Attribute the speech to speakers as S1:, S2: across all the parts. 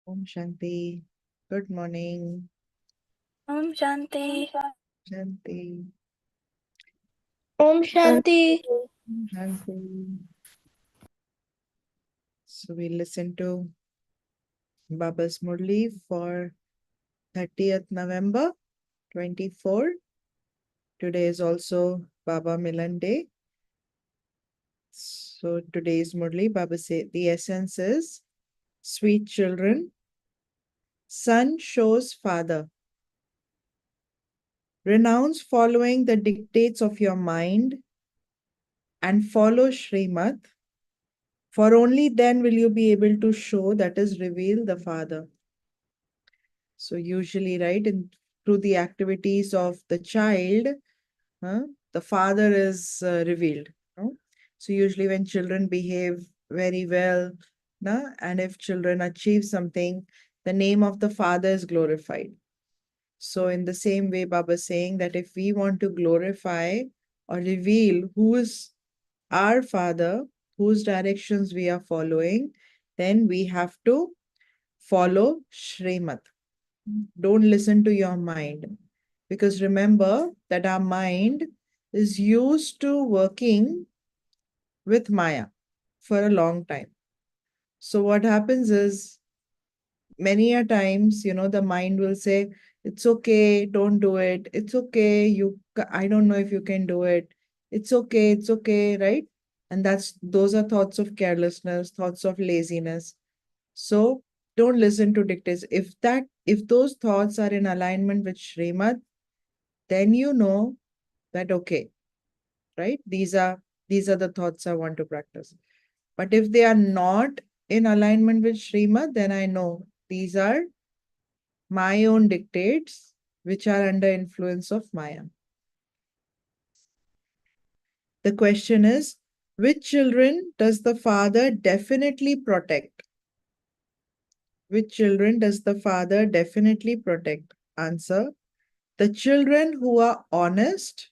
S1: Om Shanti. Good morning.
S2: Om Shanti.
S1: Shanti.
S3: Om Shanti.
S1: Shanti. So we listen to Baba's Murli for 30th November 24. Today is also Baba Milan Day. So today's Murli, Baba say the essence is sweet children. Son shows father. Renounce following the dictates of your mind and follow Srimad, for only then will you be able to show, that is, reveal the Father. So usually, right, through the activities of the child, the Father is revealed. No? So usually when children behave very well, and if children achieve something, the name of the Father is glorified. So in the same way, Baba is saying that if we want to glorify or reveal who is our Father, whose directions we are following, then we have to follow Srimad. Don't listen to your mind. Because remember that our mind is used to working with Maya for a long time. So what happens is many a times, the mind will say, it's okay, don't do it. It's okay, I don't know if you can do it. It's okay, right? And those are thoughts of carelessness, thoughts of laziness. So don't listen to dictates. If those thoughts are in alignment with Srimad, then you know that okay, right? These are the thoughts I want to practice. But if they are not in alignment with Srimad, then I know these are my own dictates, which are under influence of Maya. The question is, which children does the father definitely protect? Which children does the father definitely protect? Answer, the children who are honest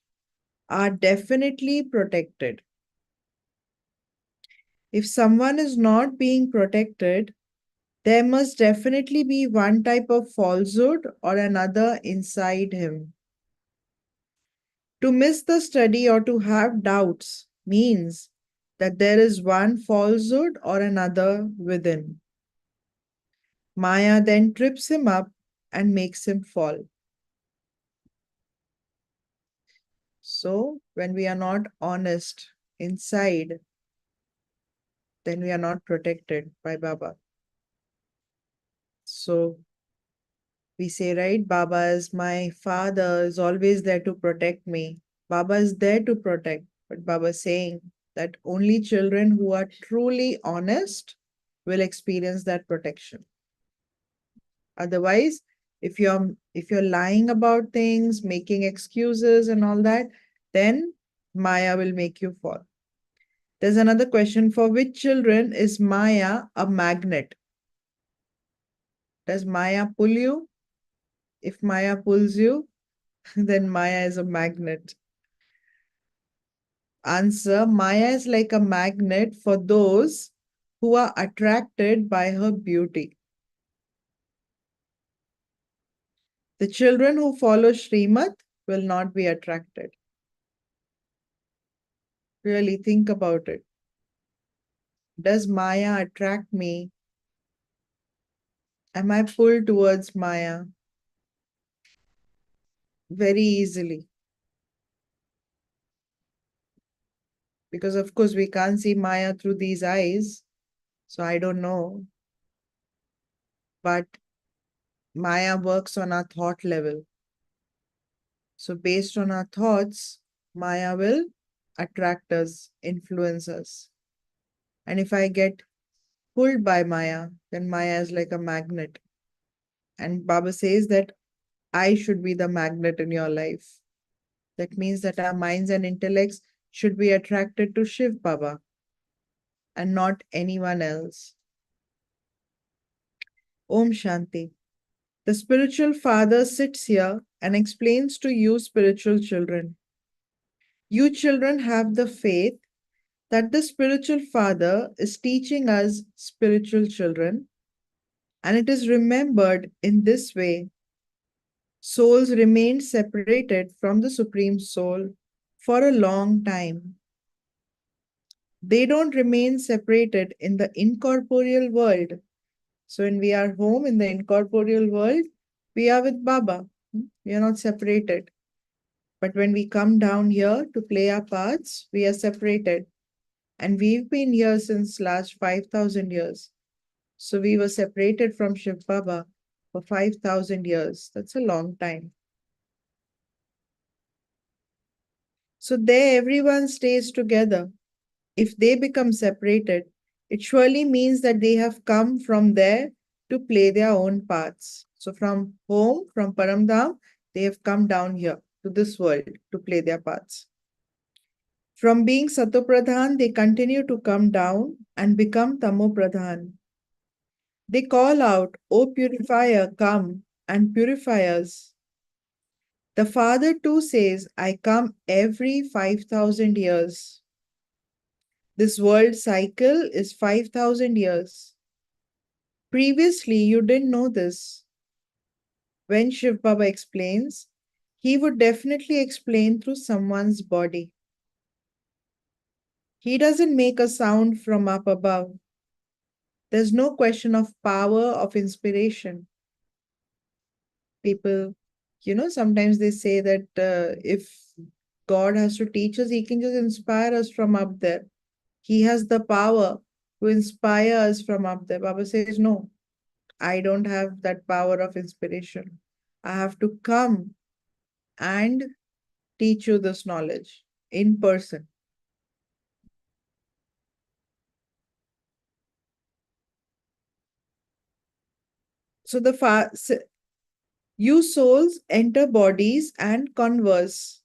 S1: are definitely protected. If someone is not being protected, there must definitely be one type of falsehood or another inside him. To miss the study or to have doubts means that there is one falsehood or another within. Maya then trips him up and makes him fall. So, when we are not honest inside, then we are not protected by Baba. So, we say, right, Baba is my father, is always there to protect me. Baba is there to protect, but Baba is saying that only children who are truly honest will experience that protection. Otherwise, if you're lying about things, making excuses and all that, then Maya will make you fall. There's another question, for which children is Maya a magnet? Does Maya pull you? If Maya pulls you, then Maya is a magnet. Answer, Maya is like a magnet for those who are attracted by her beauty. The children who follow Srimad will not be attracted. Really think about it. Does Maya attract me? Am I pulled towards Maya? Very easily. Because of course we can't see Maya through these eyes. So I don't know. But Maya works on our thought level. So based on our thoughts, Maya will attract us, influence us. And if I get pulled by Maya, then Maya is like a magnet. And Baba says that I should be the magnet in your life. That means that our minds and intellects should be attracted to Shiv Baba and not anyone else. Om Shanti. The spiritual father sits here and explains to you, spiritual children. You children have the faith that the spiritual father is teaching us, spiritual children, And it is remembered in this way souls remain separated from the Supreme Soul for a long time. They don't remain separated in the incorporeal world. So when we are home in the incorporeal world, we are with Baba. We are not separated. But when we come down here to play our parts, we are separated. And we've been here since last 5,000 years. So we were separated from Shiv Baba for 5,000 years. That's a long time. So there everyone stays together. If they become separated, it surely means that they have come from there to play their own parts. So from home, from Paramdham, they have come down here to this world to play their parts. From being Satopradhan, they continue to come down and become Tamopradhan. They call out, O purifier, come and purify us. The Father too says, I come every 5,000 years. This world cycle is 5,000 years. Previously, you didn't know this. When Shiv Baba explains, he would definitely explain through someone's body. He doesn't make a sound from up above. There's no question of power, of inspiration. People, sometimes they say that if God has to teach us, he can just inspire us from up there. He has the power to inspire us from up there. Baba says, no, I don't have that power of inspiration. I have to come and teach you this knowledge in person. So you souls enter bodies and converse.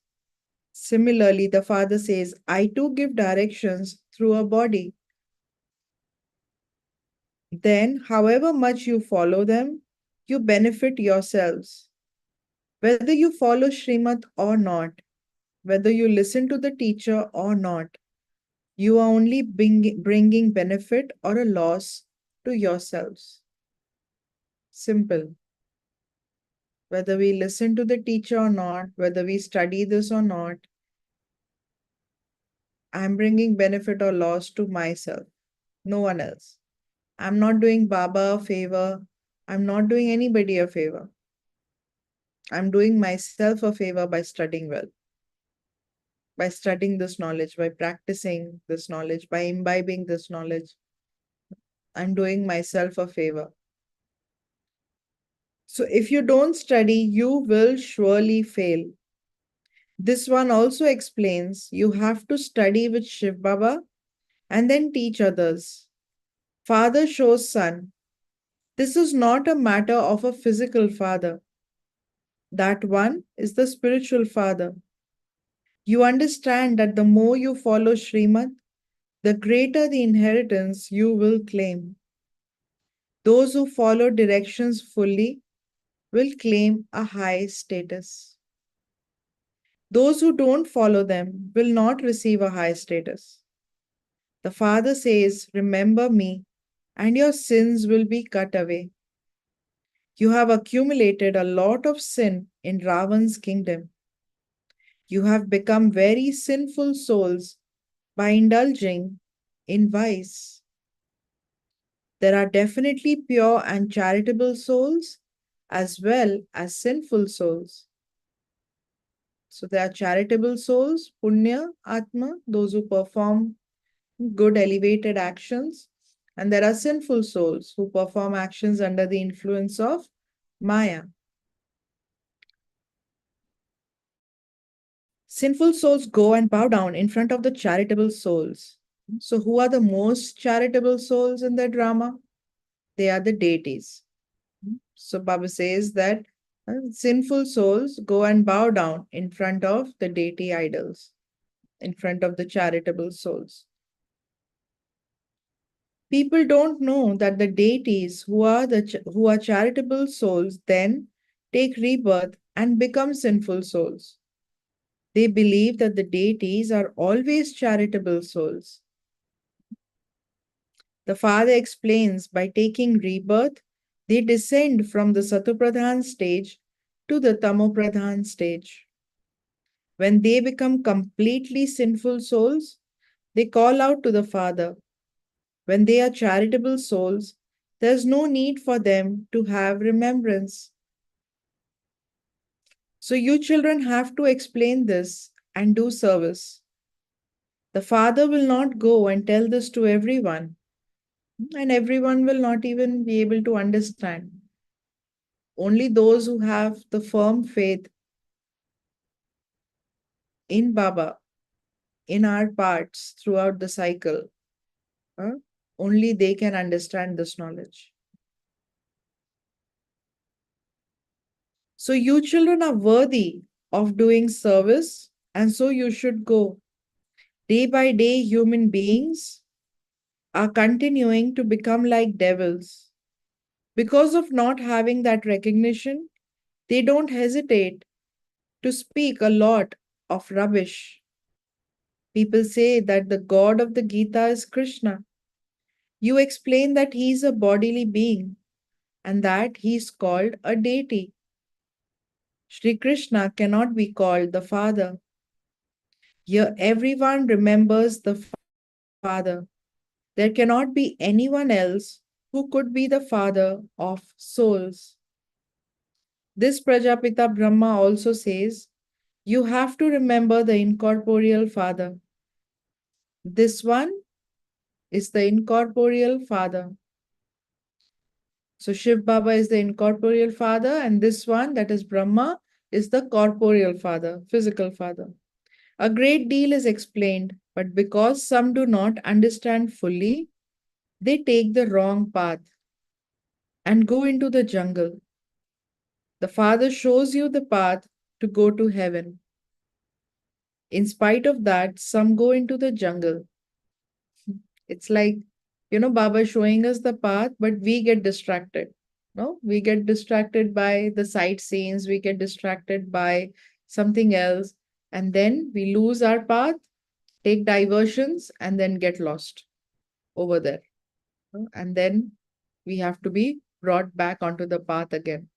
S1: Similarly, the Father says, I too give directions through a body. Then, however much you follow them, you benefit yourselves. Whether you follow Srimad or not, whether you listen to the teacher or not, you are only bringing benefit or a loss to yourselves. Simple. Whether we listen to the teacher or not, whether we study this or not, I'm bringing benefit or loss to myself, no one else. I'm not doing Baba a favor. I'm not doing anybody a favor. I'm doing myself a favor by studying well, by studying this knowledge, by practicing this knowledge, by imbibing this knowledge. I'm doing myself a favor. So if you don't study, you will surely fail. This one also explains you have to study with Shiv Baba and then teach others. Father shows son. This is not a matter of a physical father. That one is the spiritual father. You understand that the more you follow Srimad, the greater the inheritance you will claim. Those who follow directions fully will claim a high status. Those who don't follow them will not receive a high status. The Father says, remember me, and your sins will be cut away. You have accumulated a lot of sin in Ravan's kingdom. You have become very sinful souls by indulging in vice. There are definitely pure and charitable souls as well as sinful souls. So there are charitable souls, Punya, Atma, those who perform good elevated actions. And there are sinful souls who perform actions under the influence of Maya. Sinful souls go and bow down in front of the charitable souls. So, who are the most charitable souls in the drama? They are the deities. So, Baba says that sinful souls go and bow down in front of the deity idols, in front of the charitable souls. People don't know that the deities who are charitable souls then take rebirth and become sinful souls. They believe that the deities are always charitable souls. The Father explains by taking rebirth, They descend from the Satopradhan stage to the Tamopradhan stage. When they become completely sinful souls, they call out to the Father. When they are charitable souls, there's no need for them to have remembrance. So you children have to explain this and do service. The Father will not go and tell this to everyone, and everyone will not even be able to understand. Only those who have the firm faith in Baba, in our parts throughout the cycle, uh, only they can understand this knowledge. So you children are worthy of doing service, and so you should go. Day by day, human beings are continuing to become like devils. Because of not having that recognition, they don't hesitate to speak a lot of rubbish. People say that the God of the Gita is Krishna. You explain that he is a bodily being and that he is called a deity. Sri Krishna cannot be called the Father. Here, everyone remembers the Father. There cannot be anyone else who could be the Father of souls. This Prajapita Brahma also says, you have to remember the incorporeal Father. This one is the incorporeal Father. So Shiv Baba is the incorporeal Father, and this one, that is Brahma, is the corporeal Father, physical Father. A great deal is explained, but because some do not understand fully, they take the wrong path and go into the jungle. The Father shows you the path to go to heaven. In spite of that, some go into the jungle. It's like, Baba showing us the path, but we get distracted. No, we get distracted by the sightseeings, we get distracted by something else, and then we lose our path, take diversions, and then get lost over there. And then we have to be brought back onto the path again.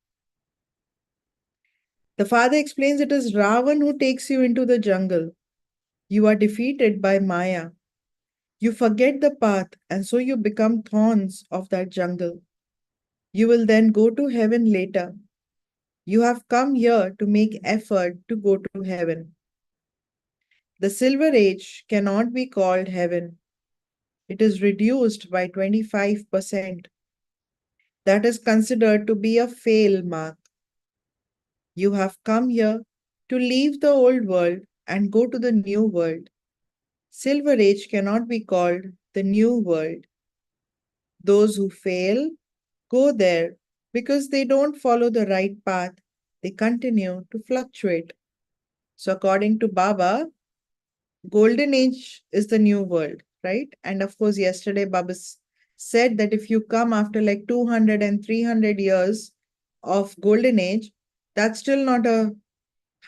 S1: The Father explains it is Ravan who takes you into the jungle. You are defeated by Maya. You forget the path, and so you become thorns of that jungle. You will then go to heaven later. You have come here to make effort to go to heaven. The Silver Age cannot be called heaven. It is reduced by 25%. That is considered to be a fail mark. You have come here to leave the old world and go to the new world. Silver Age cannot be called the new world. Those who fail go there because they don't follow the right path. They continue to fluctuate. So, according to Baba, Golden Age is the new world, right? And of course, yesterday Baba said that if you come after like 200 and 300 years of Golden Age, that's still not a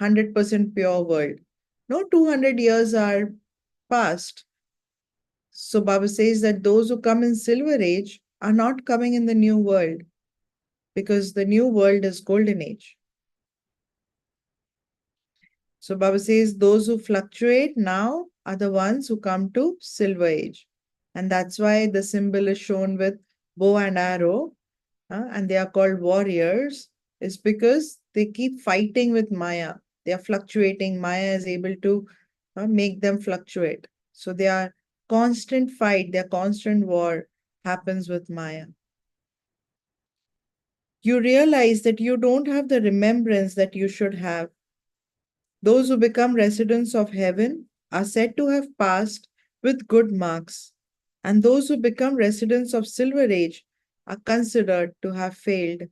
S1: 100% pure world. No, 200 years are past. So Baba says that those who come in Silver Age are not coming in the new world because the new world is Golden Age. So Baba says those who fluctuate now are the ones who come to Silver Age. And that's why the symbol is shown with bow and arrow, and they are called warriors, is because they keep fighting with Maya. They are fluctuating. Maya is able to make them fluctuate. So they are constant fight, their constant war happens with Maya. You realize that you don't have the remembrance that you should have. Those who become residents of heaven are said to have passed with good marks, and those who become residents of Silver Age are considered to have failed.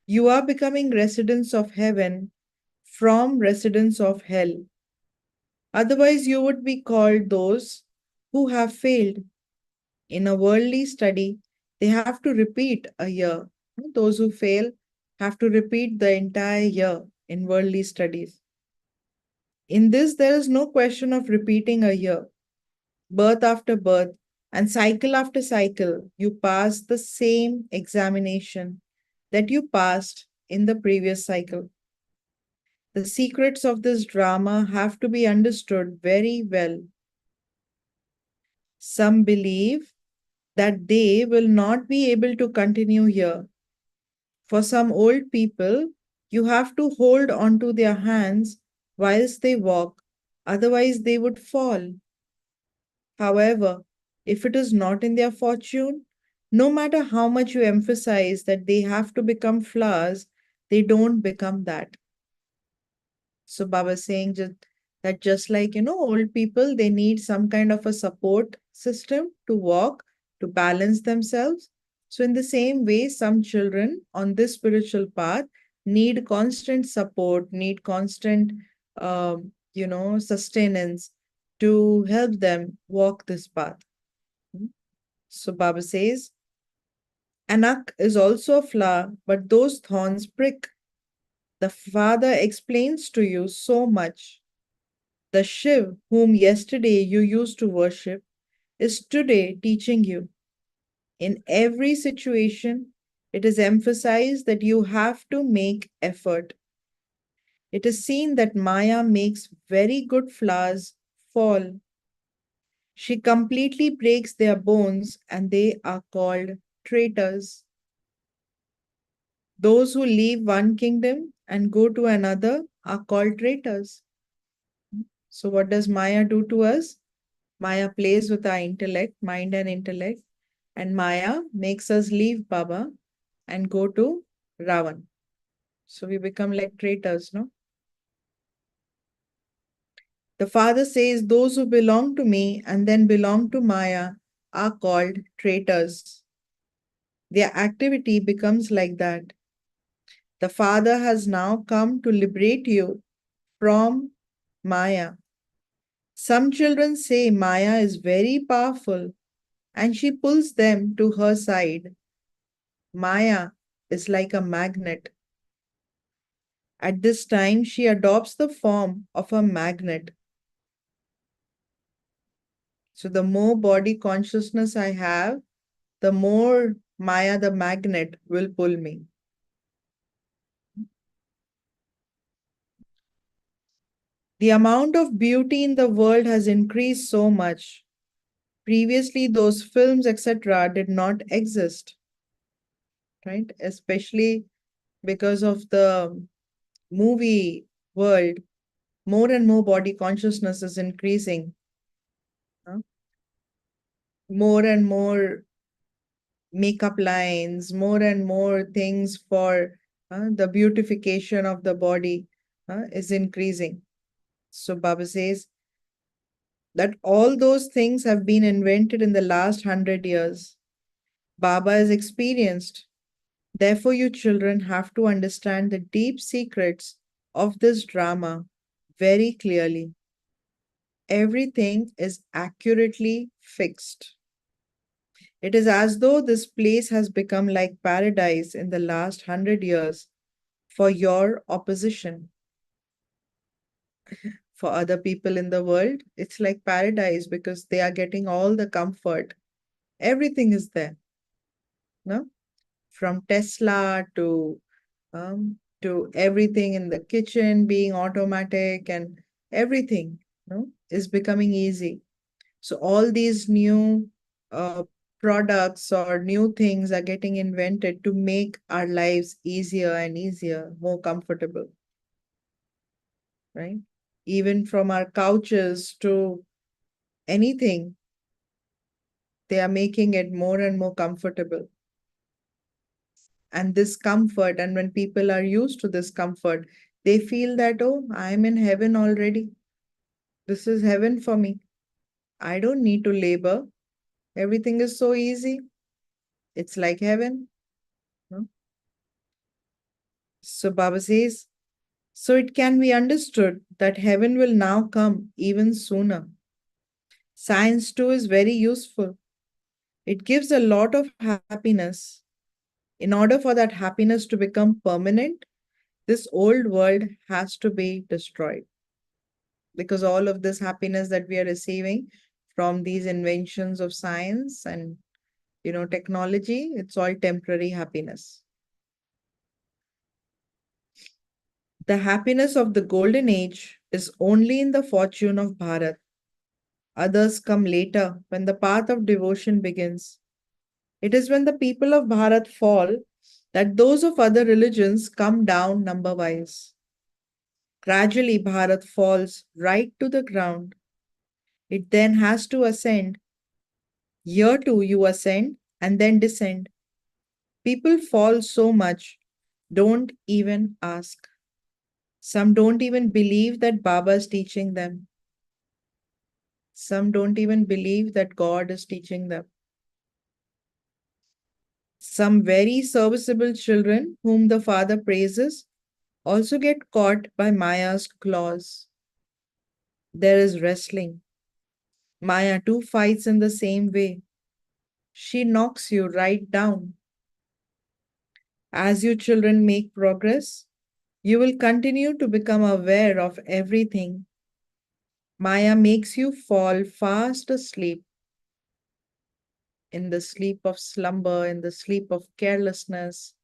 S1: You are becoming residents of heaven from residents of hell. Otherwise, you would be called those who have failed. In a worldly study, they have to repeat a year. Those who fail have to repeat the entire year in worldly studies. In this, there is no question of repeating a year. Birth after birth, And cycle after cycle, you pass the same examination that you passed in the previous cycle. The secrets of this drama have to be understood very well. Some believe that they will not be able to continue here. For some old people, you have to hold onto their hands whilst they walk, otherwise, they would fall. However, if it is not in their fortune, no matter how much you emphasize that they have to become flowers, they don't become that. So Baba is saying that just like, old people, they need some kind of a support system to walk, to balance themselves. So in the same way, some children on this spiritual path need constant support, need constant, sustenance to help them walk this path. So Baba says, Anak is also a flower, but those thorns prick. The Father explains to you so much. The Shiv, whom yesterday you used to worship, is today teaching you. In every situation, it is emphasized that you have to make effort. It is seen that Maya makes very good flowers fall. She completely breaks their bones, and they are called traitors. Those who leave one kingdom and go to another are called traitors. So, what does Maya do to us? Maya plays with our intellect, mind, and intellect, and Maya makes us leave Baba and go to Ravan. So, we become like traitors, no? The father says, those who belong to me and then belong to Maya are called traitors. Their activity becomes like that. The father has now come to liberate you from Maya. Some children say Maya is very powerful and she pulls them to her side. Maya is like a magnet. At this time, she adopts the form of a magnet. So, the more body consciousness I have, the more Maya, the magnet, will pull me. The amount of beauty in the world has increased so much. Previously, those films, etc., did not exist, right? Especially because of the movie world, more and more body consciousness is increasing. More and more makeup lines, more and more things for the beautification of the body is increasing. So Baba says that all those things have been invented in the last 100 years. Baba is experienced. Therefore, you children have to understand the deep secrets of this drama very clearly. Everything is accurately fixed. It is as though this place has become like paradise in the last 100 years for your opposition. For other people in the world, it's like paradise because they are getting all the comfort. Everything is there, no? From Tesla to everything in the kitchen being automatic and everything, no, is becoming easy. So all these new uh, products or new things are getting invented to make our lives easier and easier, more comfortable, right? Even from our couches to anything, they are making it more and more comfortable. And this comfort, and when people are used to this comfort, they feel that, oh, I'm in heaven already. This is heaven for me. I don't need to labor. Everything is so easy. It's like heaven. No? So Baba says, so it can be understood that heaven will now come even sooner. Science too is very useful. It gives a lot of happiness. In order for that happiness to become permanent, this old world has to be destroyed. Because all of this happiness that we are receiving from these inventions of science and technology. It's all temporary happiness. The happiness of the golden age is only in the fortune of Bharat. Others come later when the path of devotion begins. It is when the people of Bharat fall that those of other religions come down number wise. Gradually, Bharat falls right to the ground. It then has to ascend. Year two, you ascend and then descend. People fall so much, don't even ask. Some don't even believe that Baba is teaching them. Some don't even believe that God is teaching them. Some very serviceable children, whom the father praises, also get caught by Maya's claws. There is wrestling. Maya too fights in the same way. She knocks you right down. As you children make progress, you will continue to become aware of everything. Maya makes you fall fast asleep in the sleep of slumber, in the sleep of carelessness.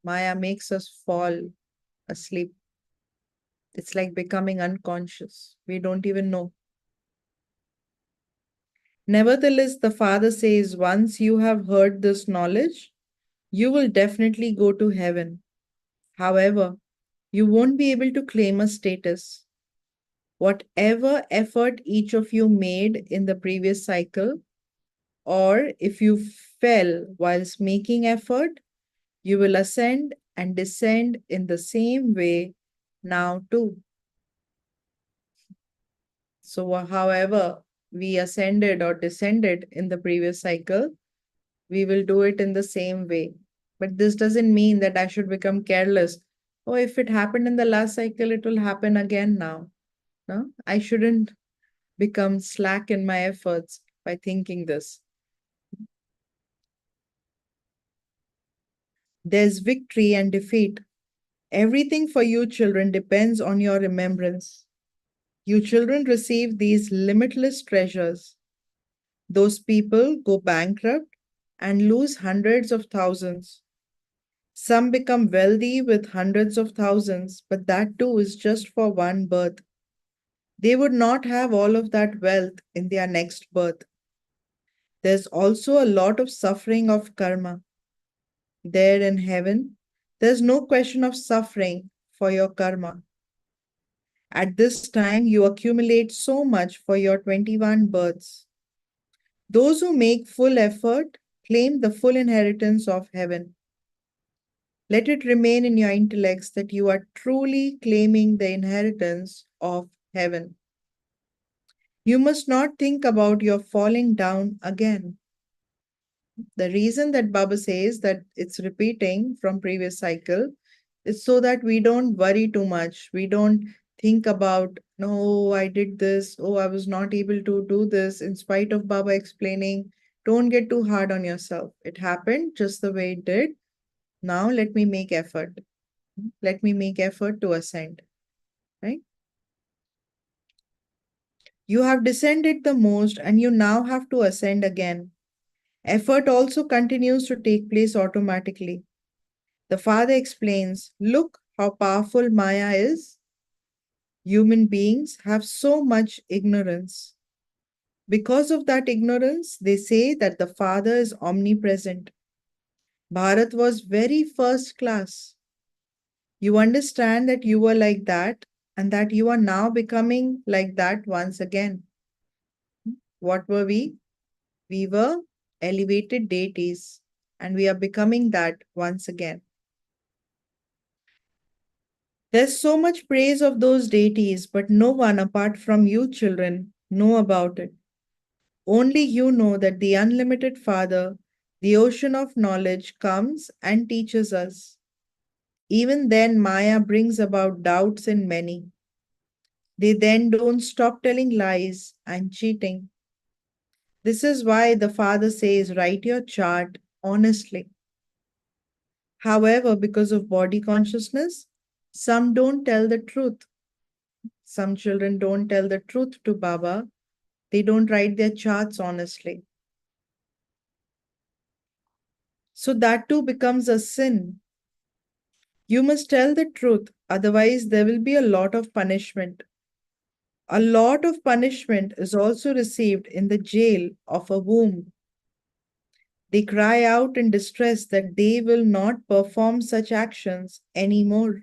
S1: Maya makes us fall asleep. It's like becoming unconscious. We don't even know. Nevertheless, the Father says, once you have heard this knowledge, you will definitely go to heaven. However, you won't be able to claim a status. Whatever effort each of you made in the previous cycle, or if you fell whilst making effort, you will ascend and descend in the same way now too. So, however we ascended or descended in the previous cycle, we will do it in the same way. But this doesn't mean that I should become careless. Oh, if it happened in the last cycle, it will happen again now. No, I shouldn't become slack in my efforts by thinking this. There's victory and defeat. Everything for you children depends on your remembrance. You children receive these limitless treasures. Those people go bankrupt and lose hundreds of thousands. Some become wealthy with hundreds of thousands, but that too is just for one birth. They would not have all of that wealth in their next birth. There's also a lot of suffering of karma. There in heaven, there's no question of suffering for your karma. At this time, you accumulate so much for your 21 births. Those who make full effort claim the full inheritance of heaven. Let it remain in your intellects that you are truly claiming the inheritance of heaven. You must not think about your falling down again. The reason that Baba says that it's repeating from previous cycle is so that we don't worry too much. We don't think about, no, I did this. Oh, I was not able to do this in spite of Baba explaining. Don't get too hard on yourself. It happened just the way it did. Now let me make effort. Let me make effort to ascend. Right? You have descended the most and you now have to ascend again. Effort also continues to take place automatically. The father explains, look how powerful Maya is. Human beings have so much ignorance. Because of that ignorance, they say that the father is omnipresent. Bharat was very first class. You understand that you were like that and that you are now becoming like that once again. What were we? We were elevated deities and we are becoming that once again. There's so much praise of those deities, but no one apart from you children know about it. Only you know that the unlimited Father, the ocean of knowledge, comes and teaches us. Even then, Maya brings about doubts in many. They then don't stop telling lies and cheating. This is why the Father says, write your chart honestly. However, because of body consciousness, some don't tell the truth. Some children don't tell the truth to Baba They don't write their charts honestly. So that too becomes a sin. You must tell the truth, otherwise, there will be a lot of punishment. A lot of punishment is also received in the jail of a womb. They cry out in distress that they will not perform such actions anymore.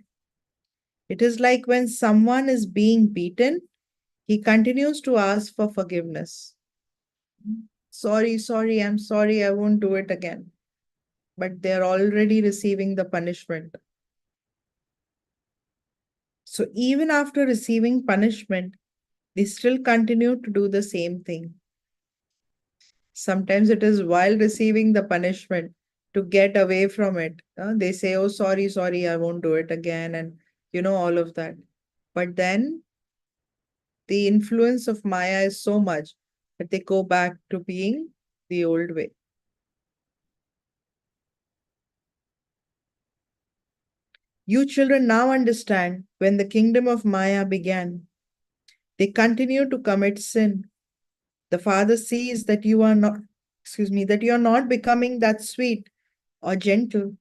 S1: It is like when someone is being beaten, he continues to ask for forgiveness. I'm sorry, I won't do it again. But they're already receiving the punishment. So even after receiving punishment, they still continue to do the same thing. Sometimes it is while receiving the punishment to get away from it. They say, oh, sorry, I won't do it again. And all of that. But then the influence of Maya is so much that they go back to being the old way. You children now understand when the kingdom of Maya began. They continue to commit sin. The father sees that you are not, that you are not becoming that sweet or gentle.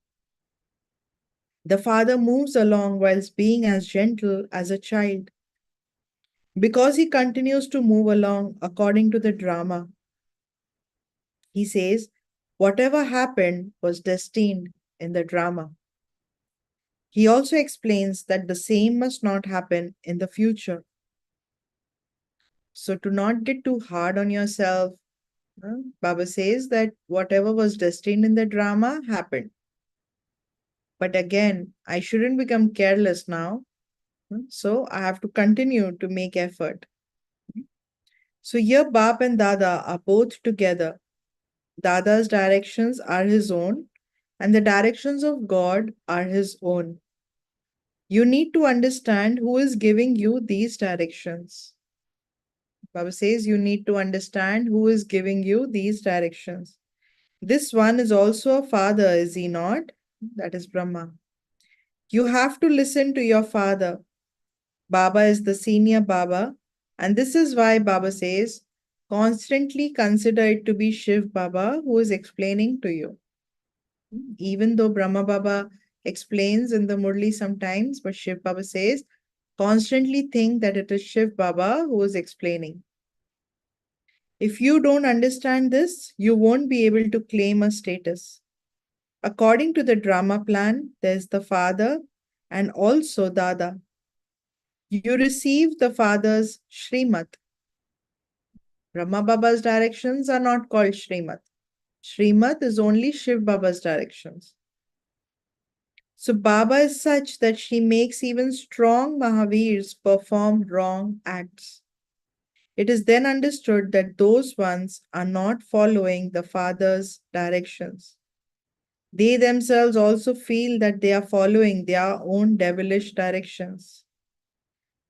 S1: The father moves along whilst being as gentle as a child. Because he continues to move along according to the drama, he says, whatever happened was destined in the drama. He also explains that the same must not happen in the future. So, to not get too hard on yourself, Baba says that whatever was destined in the drama happened. But again, I shouldn't become careless now. So, I have to continue to make effort. So, here Bap and Dada are both together. Dada's directions are his own, and the directions of God are his own. You need to understand who is giving you these directions. Baba says you need to understand who is giving you these directions. This one is also a father, is he not? That is Brahma. You have to listen to your father. Baba is the senior Baba, and this is why Baba says constantly consider it to be Shiv Baba who is explaining to you. Even though Brahma Baba explains in the Murli sometimes, but Shiv Baba says constantly think that it is Shiv Baba who is explaining. If you don't understand this, you won't be able to claim a status. According to the drama plan, there's the father and also Dada. You receive the father's Shrimat. Brahma Baba's directions are not called Shrimat. Shrimat is only Shiv Baba's directions. So Baba is such that she makes even strong Mahavirs perform wrong acts. It is then understood that those ones are not following the father's directions. They themselves also feel that they are following their own devilish directions.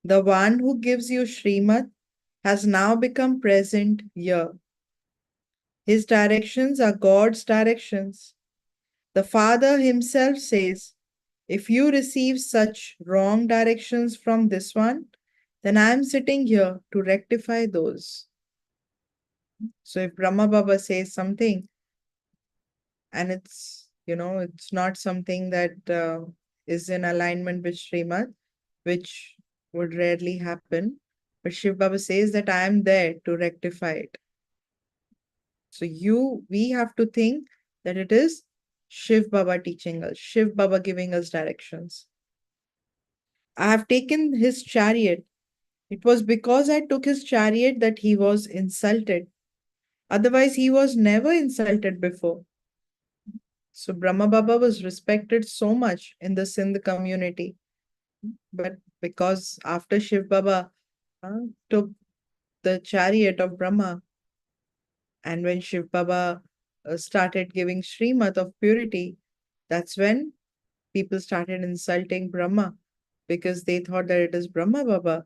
S1: The one who gives you Srimad has now become present here. His directions are God's directions. The Father himself says, if you receive such wrong directions from this one, then I am sitting here to rectify those. So if Brahma Baba says something and it's not something that is in alignment with Srimad, which would rarely happen, but Shiv Baba says that I am there to rectify it. So we have to think that it is Shiv Baba teaching us, Shiv Baba giving us directions. I have taken his chariot. It was because I took his chariot that he was insulted. Otherwise, he was never insulted before. So Brahma Baba was respected so much in the Sindh community. But because after Shiv Baba took the chariot of Brahma, and when Shiv Baba started giving Srimad of purity, that's when people started insulting Brahma because they thought that it is Brahma Baba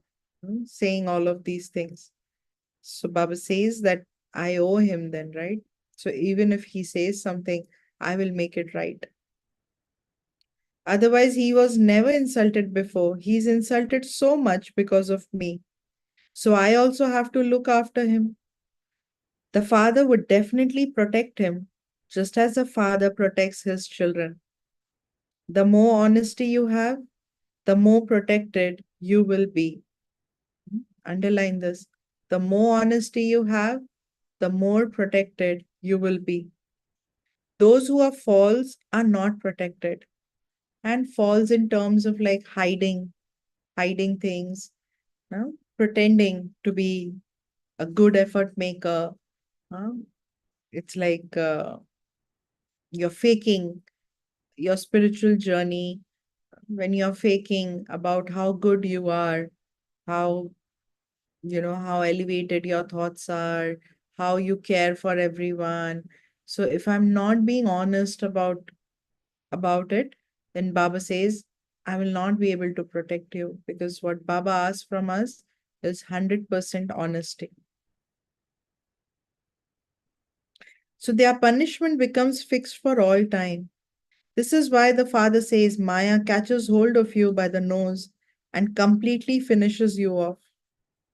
S1: saying all of these things. So Baba says that I owe him then, right? So even if he says something, I will make it right. Otherwise, he was never insulted before. He's insulted so much because of me. So I also have to look after him. The father would definitely protect him, just as a father protects his children. The more honesty you have, the more protected you will be. Underline this. The more honesty you have, the more protected you will be. Those who are false are not protected. And false in terms of like hiding things, pretending to be a good effort maker. uh, it's like you're faking your spiritual journey when you're faking about how good you are, how how elevated your thoughts are, how you care for everyone. So if I'm not being honest about it, then Baba says, I will not be able to protect you, because what Baba asks from us is 100% honesty. So their punishment becomes fixed for all time. This is why the father says Maya catches hold of you by the nose and completely finishes you off.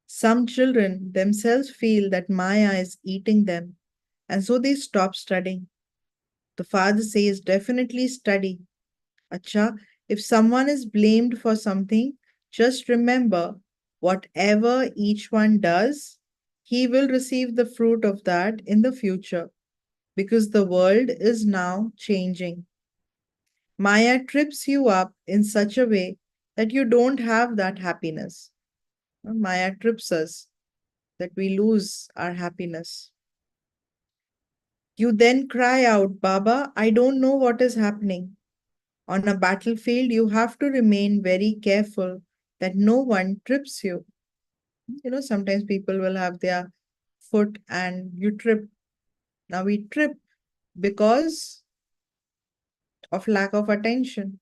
S1: Some children themselves feel that Maya is eating them, and so they stop studying. The father says, definitely study. Acha, if someone is blamed for something, just remember whatever each one does, he will receive the fruit of that in the future, because the world is now changing. Maya trips you up in such a way that you don't have that happiness. Maya trips us that we lose our happiness. You then cry out, Baba, I don't know what is happening. On a battlefield, you have to remain very careful that no one trips you. Sometimes people will have their foot and you trip. Now we trip because of lack of attention.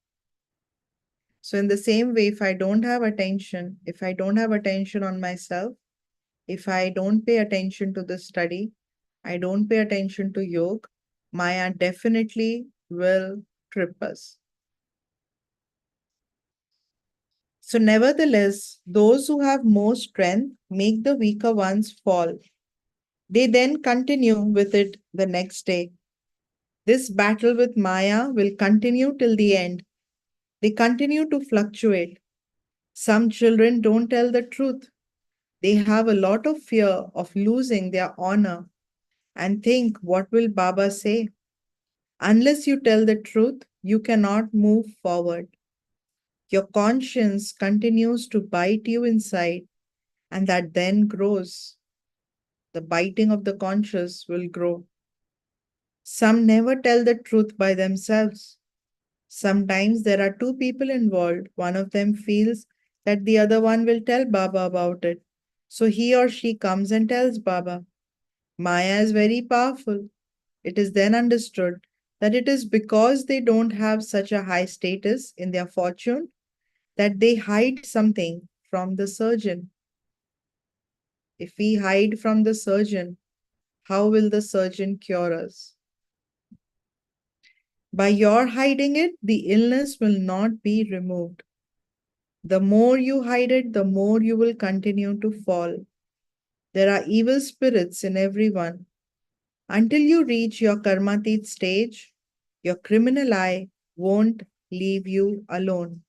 S1: So, in the same way, if I don't have attention on myself, if I don't pay attention to the study, I don't pay attention to yoga, Maya definitely will trip us. So, nevertheless, those who have more strength make the weaker ones fall. They then continue with it the next day. This battle with Maya will continue till the end. They continue to fluctuate. Some children don't tell the truth. They have a lot of fear of losing their honor and think, what will Baba say? Unless you tell the truth, you cannot move forward. Your conscience continues to bite you inside, and that then grows. The biting of the conscience will grow. Some never tell the truth by themselves. Sometimes there are two people involved. One of them feels that the other one will tell Baba about it. So he or she comes and tells Baba. Maya is very powerful. It is then understood that it is because they don't have such a high status in their fortune that they hide something from the surgeon. If we hide from the surgeon, how will the surgeon cure us? By your hiding it, the illness will not be removed. The more you hide it, the more you will continue to fall. There are evil spirits in everyone. Until you reach your karmatit stage, your criminal eye won't leave you alone.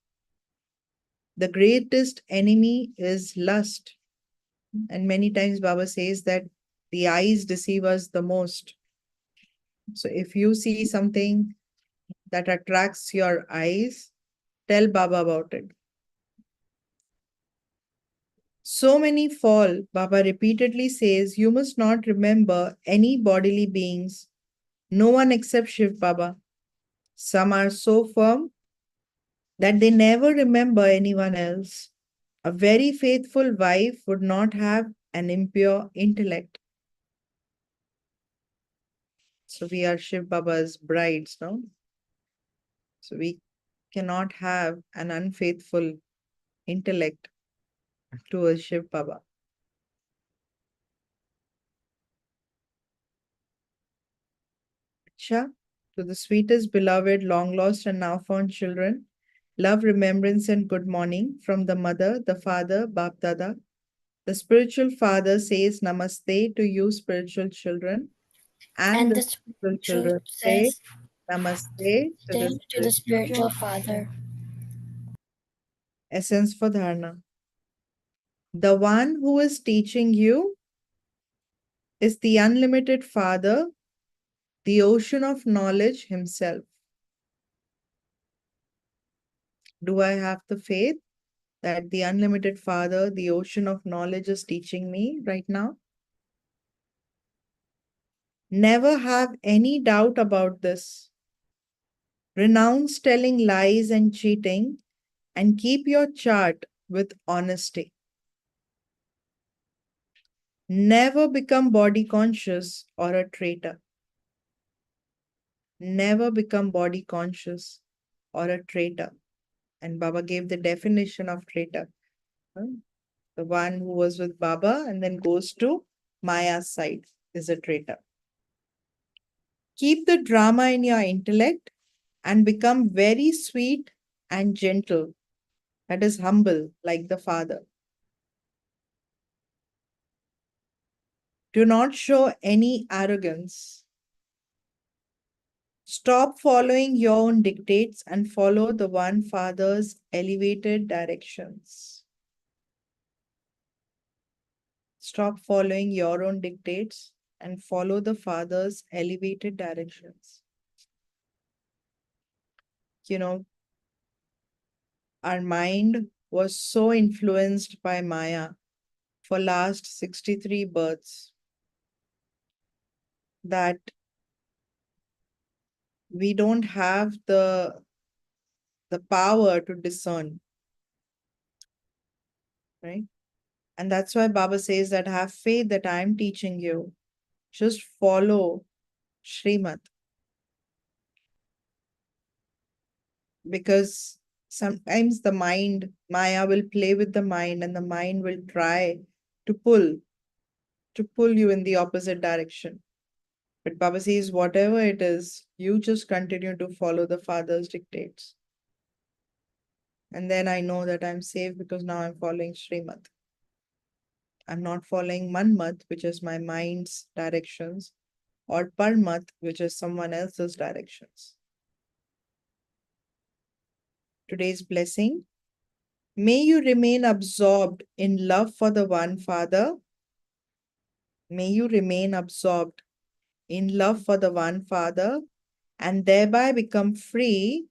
S1: The greatest enemy is lust. And many times Baba says that the eyes deceive us the most. So if you see something that attracts your eyes, tell Baba about it. So many fall, Baba repeatedly says, you must not remember any bodily beings, no one except Shiv Baba. Some are so firm that they never remember anyone else. A very faithful wife would not have an impure intellect. So we are Shiv Baba's brides, no? So we cannot have an unfaithful intellect towards Shiv Baba. Acha, to the sweetest, beloved, long lost, and now found children, love, remembrance, and good morning from the mother, the father, Bap Dada. The spiritual father says namaste to you, spiritual children, and
S2: And
S1: the
S2: the
S1: spiritual
S2: spiritual
S1: children say
S2: says
S1: namaste to the
S2: to the
S1: spiritual
S2: spiritual father.
S1: essence for dharana. The one who is teaching you is the unlimited father, the ocean of knowledge himself. Do I have the faith that the unlimited father, the ocean of knowledge, is teaching me right now? Never have any doubt about this. Renounce telling lies and cheating and keep your chart with honesty. Never become body conscious or a traitor. Never become body conscious or a traitor. And Baba gave the definition of traitor. The one who was with Baba and then goes to Maya's side is a traitor. Keep the drama in your intellect and become very sweet and gentle. That is humble, like the Father. Do not show any arrogance. Stop following your own dictates and follow the one Father's elevated directions. Stop following your own dictates and follow the Father's elevated directions. You know, our mind was so influenced by Maya for last 63 births that we don't have the power to discern, right? And that's why Baba says that have faith that I'm teaching you. Just follow Srimad, because sometimes the mind, Maya will play with the mind and the mind will try to pull you in the opposite direction. But Baba says, whatever it is, you just continue to follow the Father's dictates. And then I know that I'm safe because now I'm following Srimad. I'm not following Manmat, which is my mind's directions, or Parmat, which is someone else's directions. Today's blessing. May you remain absorbed in love for the one Father. May you remain absorbed in love for the one Father and thereby become free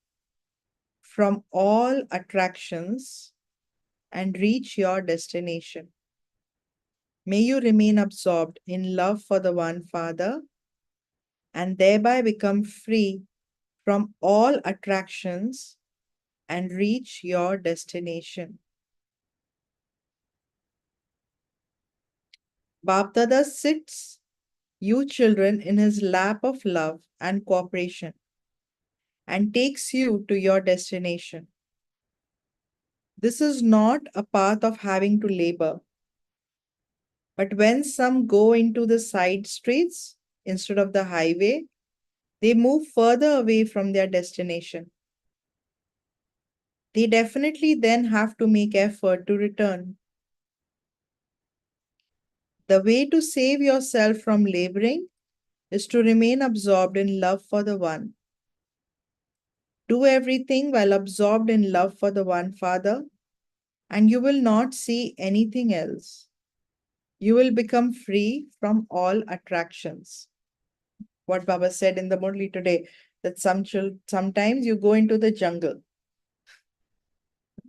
S1: from all attractions and reach your destination. May you remain absorbed in love for the one Father and thereby become free from all attractions and reach your destination. Bapdada sits you children in his lap of love and cooperation and takes you to your destination. This is not a path of having to labor, but when some go into the side streets instead of the highway, they move further away from their destination. They definitely then have to make effort to return. The way to save yourself from laboring is to remain absorbed in love for the one. Do everything while absorbed in love for the one Father, and you will not see anything else. You will become free from all attractions. What Baba said in the Murli today, that sometimes you go into the jungle.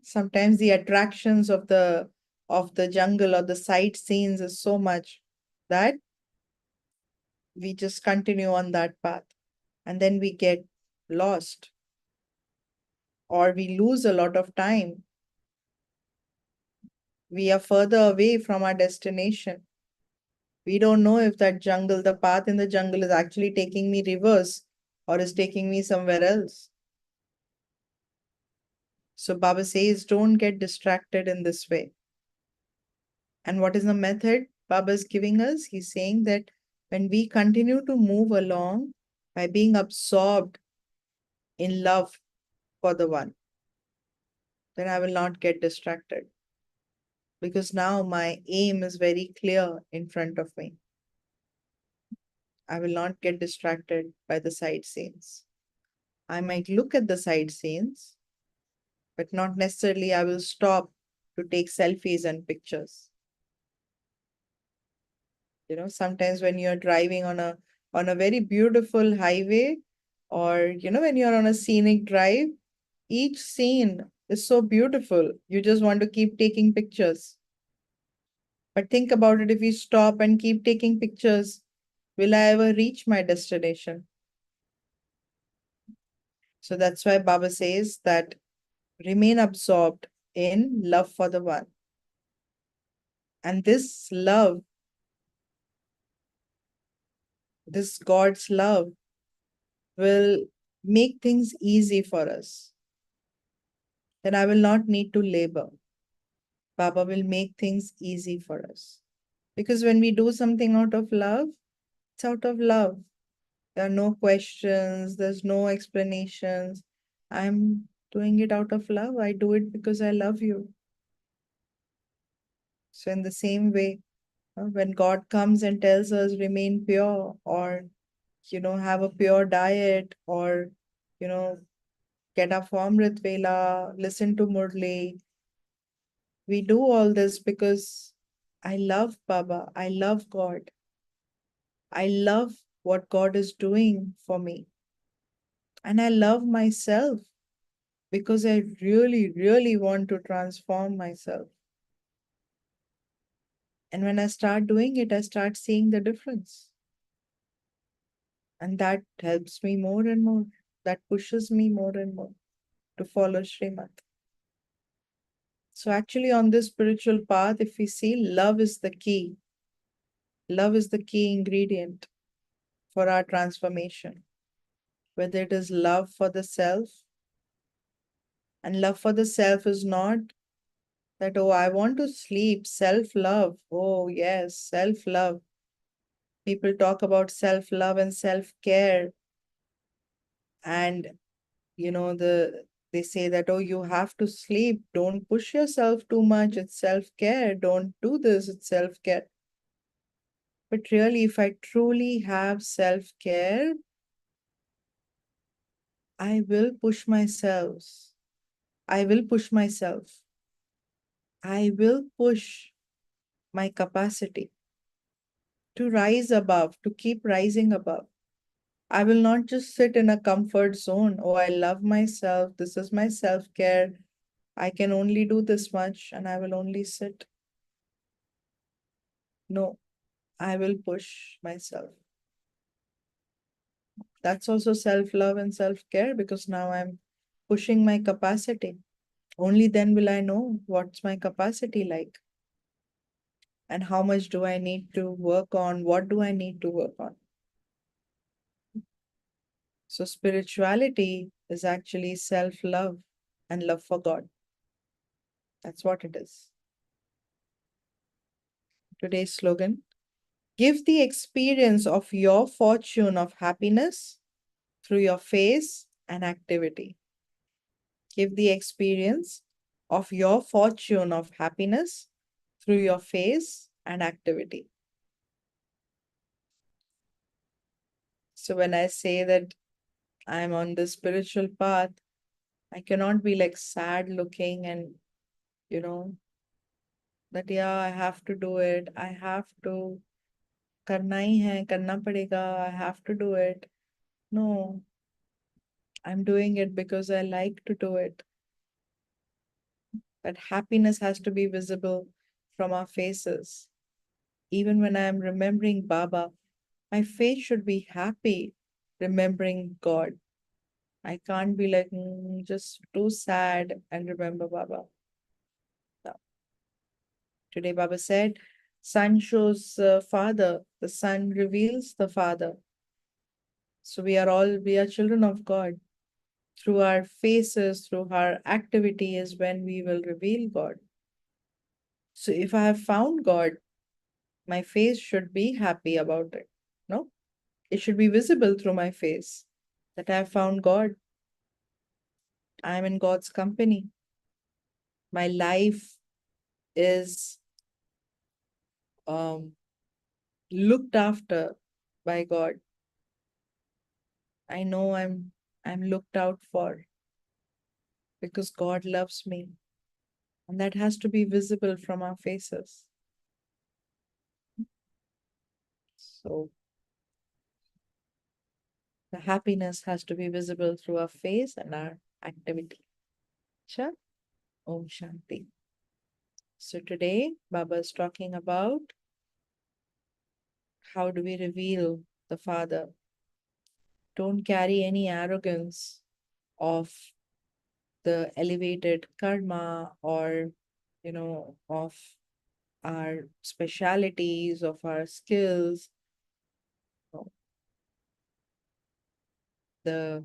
S1: Sometimes the attractions of the jungle or the sight scenes is so much that we just continue on that path and then we get lost or we lose a lot of time. We are further away from our destination. We don't know if that jungle, the path in the jungle is actually taking me reverse or is taking me somewhere else. So Baba says, don't get distracted in this way. And what is the method Baba is giving us? He's saying that when we continue to move along by being absorbed in love for the one, then I will not get distracted. because now my aim is very clear in front of me. I will not get distracted by the side scenes. I might look at the side scenes, but not necessarily I will stop to take selfies and pictures. Sometimes when you're driving on a very beautiful highway, or when you're on a scenic drive, each scene is so beautiful. You just want to keep taking pictures. But think about it, if we stop and keep taking pictures, will I ever reach my destination? So that's why Baba says that remain absorbed in love for the one. And this love, this God's love, will make things easy for us. Then I will not need to labor. Baba will make things easy for us. Because when we do something out of love, it's out of love. There are no questions, there's no explanations. I'm doing it out of love. I do it because I love you. So, in the same way, when God comes and tells us remain pure, or have a pure diet, or you know, get up for Amrit Vela, listen to Murli, we do all this because I love Baba, I love God, I love what God is doing for me, and I love myself because I really, really want to transform myself. And when I start doing it, I start seeing the difference. And that helps me more and more. That pushes me more and more to follow Srimad. So, actually, on this spiritual path, if we see, love is the key. Love is the key ingredient for our transformation. Whether it is love for the self, and love for the self is not that, oh, I want to sleep, self love. Oh, yes, self love. People talk about self love and self care, and they say that, oh, you have to sleep, don't push yourself too much, it's self care, don't do this, it's self care. But really, if I truly have self care, I will push myself. I will push myself. I will push my capacity to rise above, to keep rising above. I will not just sit in a comfort zone. Oh, I love myself. This is my self care. I can only do this much and I will only sit. No, I will push myself. That's also self love and self care, because now I'm pushing my capacity. Only then will I know what's my capacity like and how much do I need to work on, what do I need to work on. So, spirituality is actually self love and love for God. That's what it is. Today's slogan: give the experience of your fortune of happiness through your face and activity. Give the experience of your fortune of happiness through your face and activity. So, when I say that I'm on the spiritual path, I cannot be like sad looking and, you know, that, yeah, I have to do it. I have to, karna hi hai, karna padega, I have to do it. No, I'm doing it because I like to do it. That happiness has to be visible from our faces. Even when I am remembering Baba, my face should be happy remembering God. I can't be like just too sad and remember Baba. No. Today, Baba said, Son shows Father, the Son reveals the Father. So we are children of God. Through our faces, through our activity is when we will reveal God. So if I have found God, my face should be happy about it. No? It should be visible through my face that I have found God. I am in God's company. My life is looked after by God. I know I'm looked out for because God loves me. And that has to be visible from our faces. So the happiness has to be visible through our face and our activity. Sure. Om Shanti. So today, Baba is talking about how do we reveal the Father. Don't carry any arrogance of the elevated karma or, of our specialities, of our skills. No. The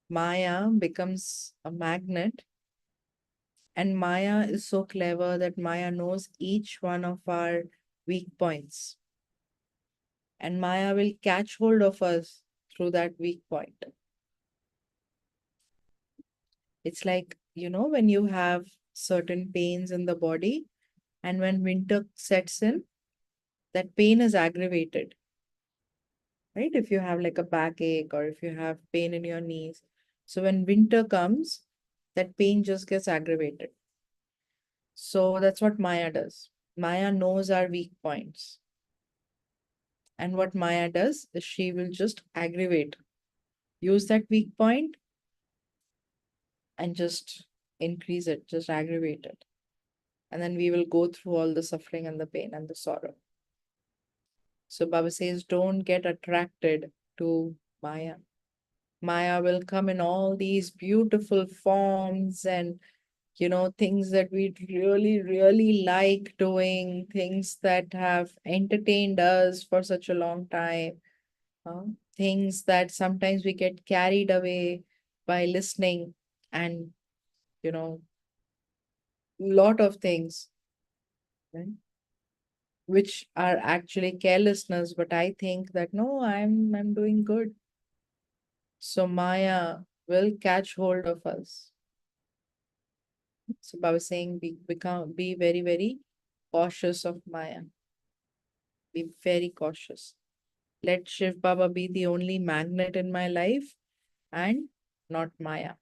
S1: Maya becomes a magnet, and Maya is so clever that Maya knows each one of our weak points, and Maya will catch hold of us through that weak point. It's like, when you have certain pains in the body, and when winter sets in, that pain is aggravated, right? If you have like a backache or if you have pain in your knees. So when winter comes, that pain just gets aggravated. So that's what Maya does. Maya knows our weak points. And what Maya does is she will just aggravate, use that weak point and just increase it, just aggravate it. And then we will go through all the suffering and the pain and the sorrow. So Baba says, don't get attracted to Maya. Maya will come in all these beautiful forms and, things that we really, really like doing, things that have entertained us for such a long time, things that sometimes we get carried away by listening and, lot of things, right? Which are actually carelessness, but I think that no, I'm doing good. So Maya will catch hold of us. So Baba was saying be very, very cautious of Maya. Be very cautious. Let Shiv Baba be the only magnet in my life and not Maya.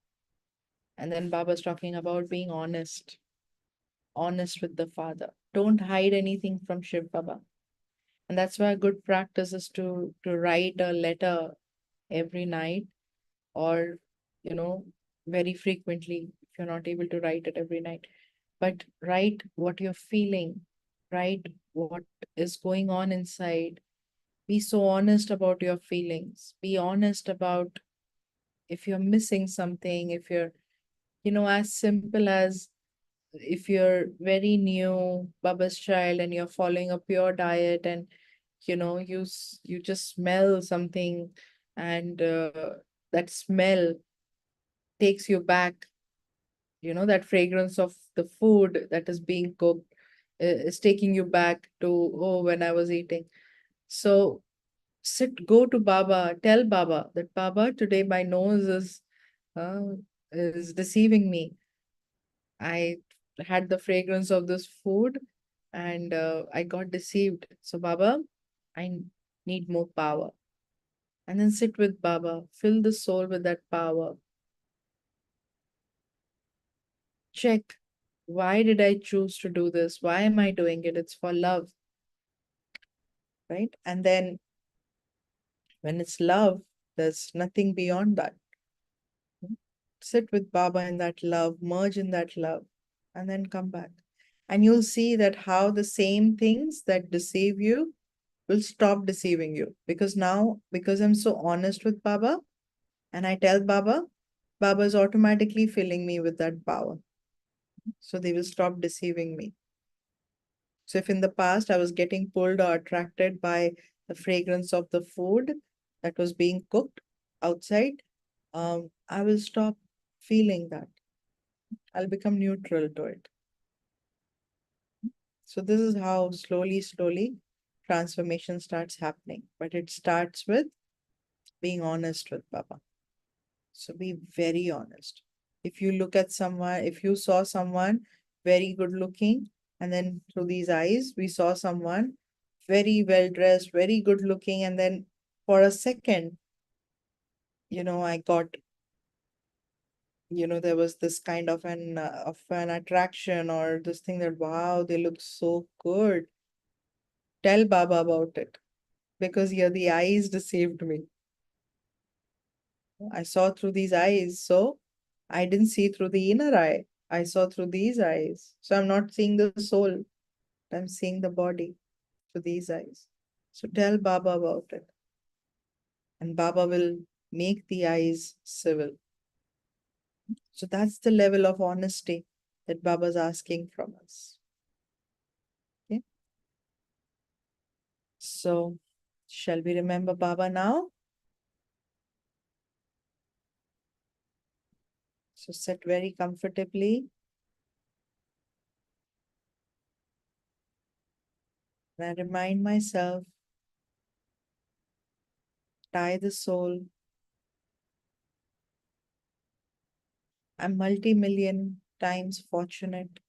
S1: And then Baba's talking about being honest with the Father. Don't hide anything from Shiv Baba. And that's why a good practice is to write a letter every night or, you know, very frequently if you're not able to write it every night. But write what you're feeling, write what is going on inside. Be so honest about your feelings. Be honest about if you're missing something, if you're, as simple as if you're very new Baba's child and you're following a pure diet and you just smell something and that smell takes you back, that fragrance of the food that is being cooked is taking you back to, oh, when I was eating. So go to Baba, tell Baba that Baba, today my nose uh, is deceiving me. I had the fragrance of this food and I got deceived. So, Baba, I need more power. And then sit with Baba, fill the soul with that power. Check, why did I choose to do this? Why am I doing it? It's for love, right? And then when it's love, there's nothing beyond that. Sit with Baba in that love, merge in that love, and then come back. And you'll see that how the same things that deceive you will stop deceiving you. Because now, because I'm so honest with Baba and I tell Baba, Baba is automatically filling me with that power. So they will stop deceiving me. So if in the past I was getting pulled or attracted by the fragrance of the food that was being cooked outside, I will stop feeling that. I'll become neutral to it. So this is how slowly, slowly transformation starts happening. But it starts with being honest with Baba. So be very honest. If you look at someone, if you saw someone very good looking And then through these eyes, we saw someone very well dressed, very good looking. And then for a second, I got, there was this kind of an attraction or this thing that, wow, they look so good. Tell Baba about it because yeah, the eyes deceived me. I saw through these eyes, so I didn't see through the inner eye. I saw through these eyes. So I'm not seeing the soul. I'm seeing the body through these eyes. So tell Baba about it. And Baba will make the eyes civil. So that's the level of honesty that Baba's asking from us. Okay. So shall we remember Baba now? So sit very comfortably. And I remind myself, tie the soul. I'm multi-million times fortunate.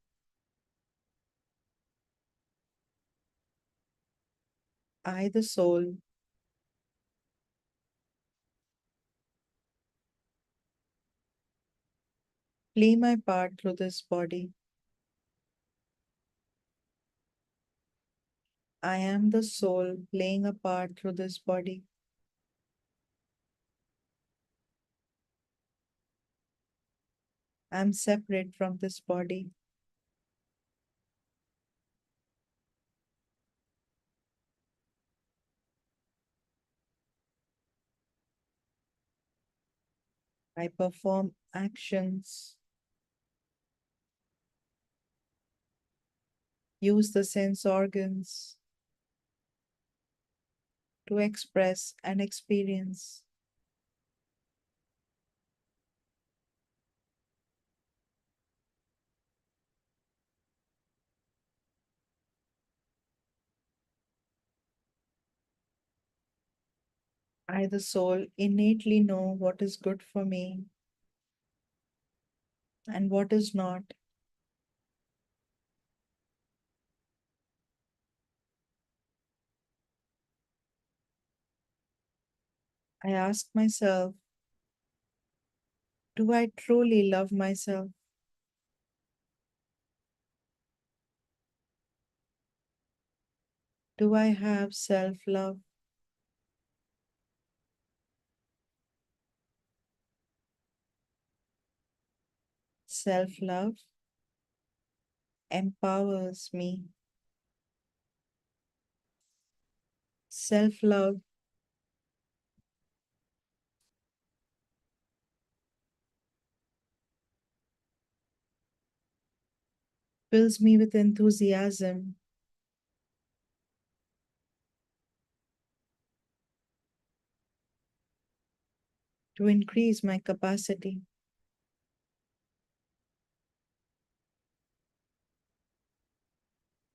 S1: I, the soul, play my part through this body. I am the soul playing a part through this body. I'm separate from this body. I perform actions, use the sense organs to express and experience. I, the soul, innately know what is good for me and what is not. I ask myself, do I truly love myself? Do I have self-love? Self-love empowers me. Self-love fills me with enthusiasm to increase my capacity.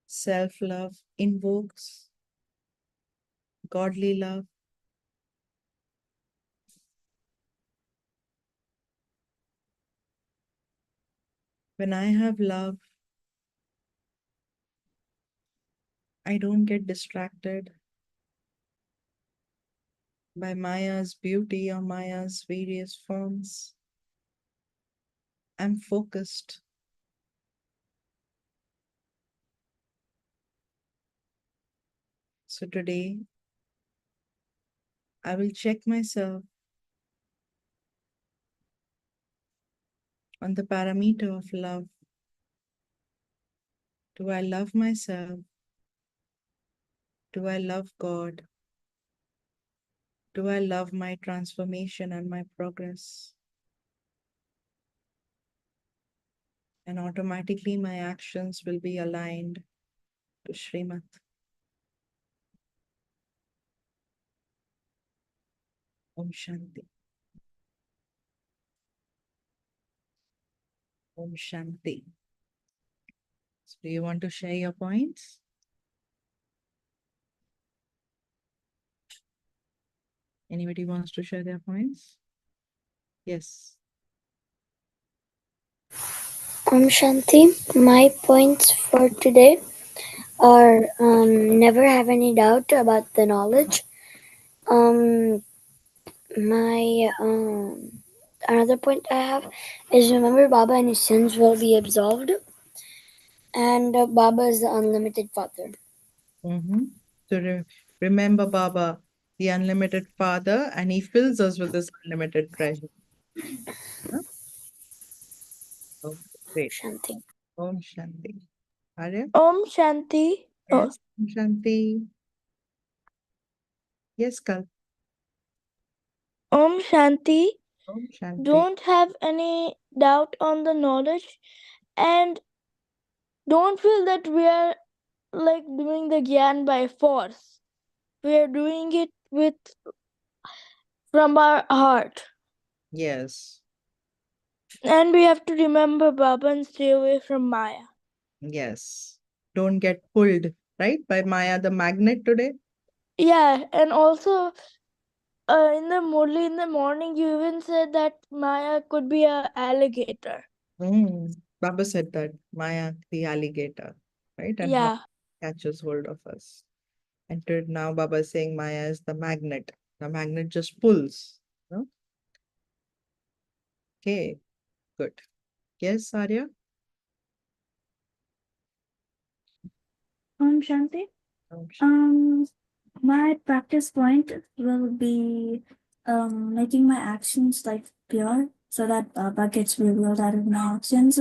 S1: Self-love invokes godly love. When I have love, I don't get distracted by Maya's beauty or Maya's various forms. I'm focused. So today, I will check myself on the parameter of love. Do I love myself? Do I love God? Do I love my transformation and my progress? And automatically my actions will be aligned to Srimad. Om Shanti. Om Shanti. So do you want to share your points? Anybody wants to share their points? Yes.
S2: Shanti. My points for today are never have any doubt about the knowledge. Um, my Another point I have is remember Baba and his sins will be absolved, and Baba is the unlimited Father.
S1: Mm-hmm. So remember Baba, the unlimited Father, and He fills us with His unlimited treasure. Huh? Oh, great.
S2: Shanti.
S1: Om Shanti. Arya?
S3: Om Shanti. Oh,
S1: Yes. Om Shanti. Yes, Kal.
S3: Om Shanti.
S1: Om Shanti.
S3: Don't have any doubt on the knowledge and don't feel that we are like doing the Gyan by force. We are doing it with from our heart.
S1: Yes.
S3: And we have to remember Baba and stay away from Maya.
S1: Yes. Don't get pulled, right? By Maya the magnet today.
S3: Yeah, and also in the Murli in the morning, you even said that Maya could be a alligator.
S1: Baba said that Maya the alligator, right? And how
S3: Yeah.
S1: catches hold of us. And now Baba is saying Maya is the magnet. The magnet just pulls. No? Okay, good. Yes, Arya?
S4: Shanti.
S1: Oh, sh-
S4: Um, my practice point will be making my actions like pure so that Baba gets revealed out of my actions.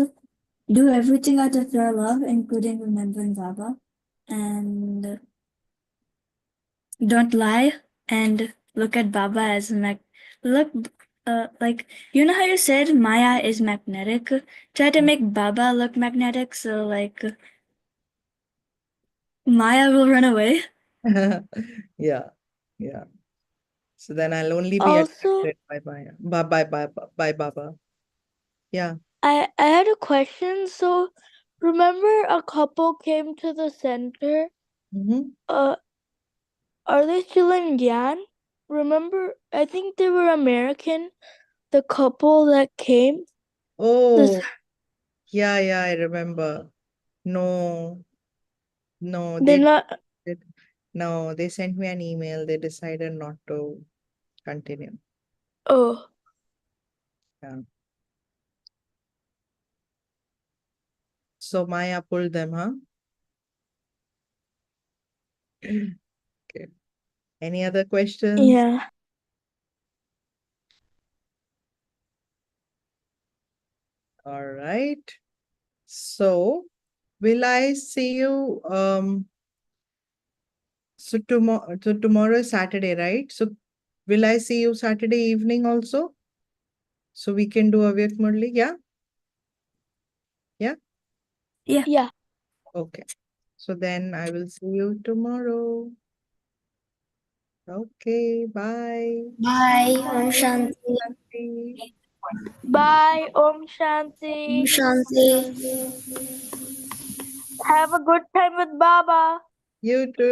S4: Do everything out of pure love, including remembering Baba. And don't lie and look at Baba as look like you know how you said Maya is magnetic? Try to make Baba look magnetic so like Maya will run away.
S1: Yeah, yeah. So then I'll only be
S3: Also,
S1: attracted by Maya, by Baba. Yeah.
S3: I had a question. So, remember a couple came to the center.
S1: Mm-hmm.
S3: Uh, are they still in Gyan? Remember, I think they were American. The couple that came. This
S1: Oh, yeah, I remember. No, no,
S3: they're not.
S1: did- no, they sent me an email. They decided not to continue.
S3: Oh,
S1: Yeah. So Maya pulled them, huh? Okay. Any other questions?
S3: yeah,
S1: All right. So will I see you tomorrow is Saturday, right? So will I see you Saturday evening also? So we can do Avyakt Murli? Yeah? Yeah?
S4: Yeah.
S3: yeah.
S1: Okay. So then I will see you tomorrow. Okay, bye.
S2: Bye. Om
S1: Bye.
S2: Shanti.
S1: Shanti.
S3: Bye, Om
S2: Om
S3: Shanti.
S2: Shanti.
S3: Have a good time with Baba.
S1: You too.